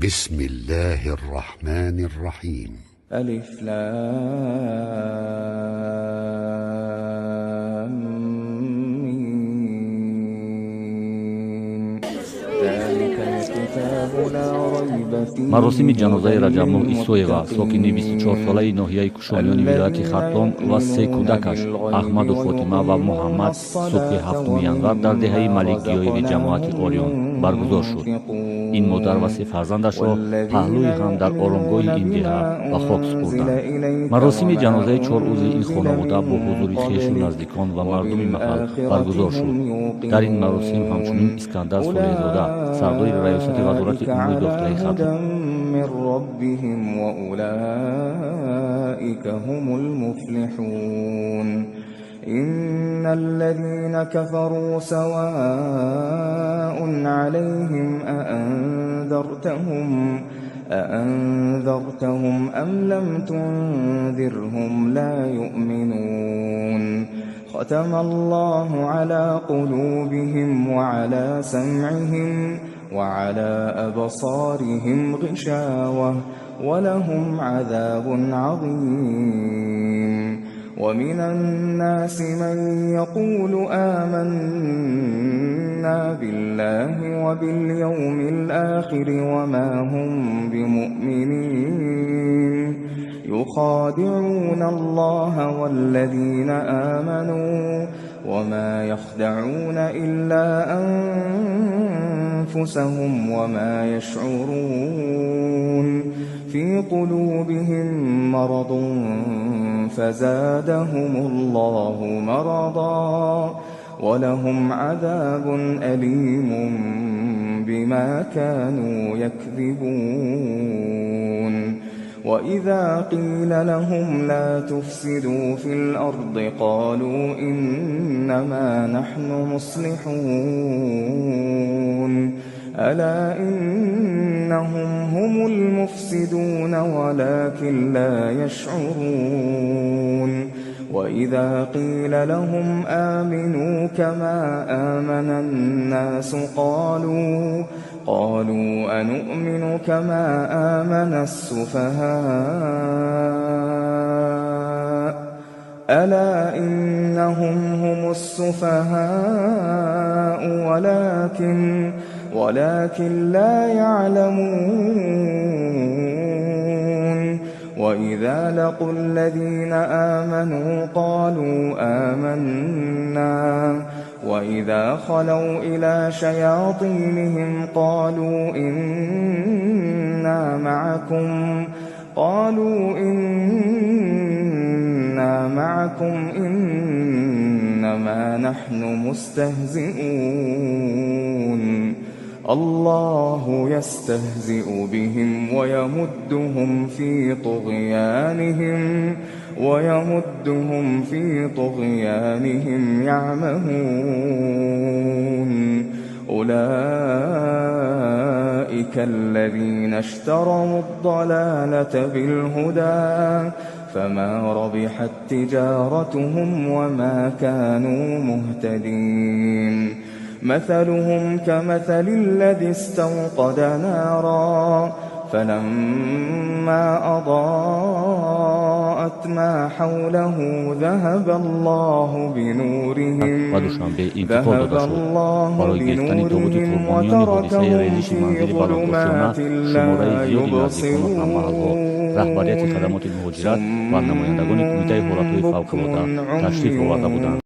بسم الله الرحمن الرحيم. ألف لام ميم. ذلك الكتاب لا ريب فيه. مراسم جنازه رجب ماه ایستویغا ساکن 24 ساله ناحیه کشانیان ولایت خرطوم و سه کودکش احمد و فاطمه و محمد صبح 7 ینور در دهه ملک گیایب جماعت اوریون برگزار شد. این مادر و سه فرزندش را پهلوی هم در آرامگاه این دهه و خاک سپردند. مراسم جنازه 4 عضو این خانواده با حضور خویش و نزدیکان و مردم محل برگزار شد. در این مراسم همچنین اسکندر صالح‌زاده سردار ریاست وزارت امور داخلی خرطوم من ربهم وأولئك هم المفلحون. إن الذين كفروا سواء عليهم أأنذرتهم أم لم تنذرهم لا يؤمنون. ختم الله على قلوبهم وعلى سمعهم وعلى أبصارهم غشاوة ولهم عذاب عظيم. ومن الناس من يقول آمنا بالله وباليوم الآخر وما هم بمؤمنين. يخادعون الله والذين آمنوا وما يخدعون إلا أنفسهم وما يشعرون. في قلوبهم مرض فزادهم الله مرضا ولهم عذاب أليم بما كانوا يكذبون. وإذا قيل لهم لا تفسدوا في الأرض قالوا إنما نحن مصلحون. ألا إنهم هم المفسدون ولكن لا يشعرون. وإذا قيل لهم آمنوا كما آمن الناس قالوا أنؤمن كما آمن السفهاء. ألا إنهم هم السفهاء ولكن لا يعلمون. وإذا لقوا الذين آمنوا قالوا آمنا وإذا خلوا إلى شياطينهم قالوا إنا معكم إنما نحن مستهزئون. الله يستهزئ بهم ويمدهم في طغيانهم يعمهون. أولئك الذين اشتروا الضلالة بالهدى فما ربحت تجارتهم وما كانوا مهتدين. مثلهم كمثل الذي استوقد نارا فلما أضاءت ما حوله ذهب الله بنورهم وتركهم في ظلمات لا يبصرون. رهبریت خدمات مهاجرت و نمایندگان کمیته حالتهای فوق‌العاده تشریف آورده بودند.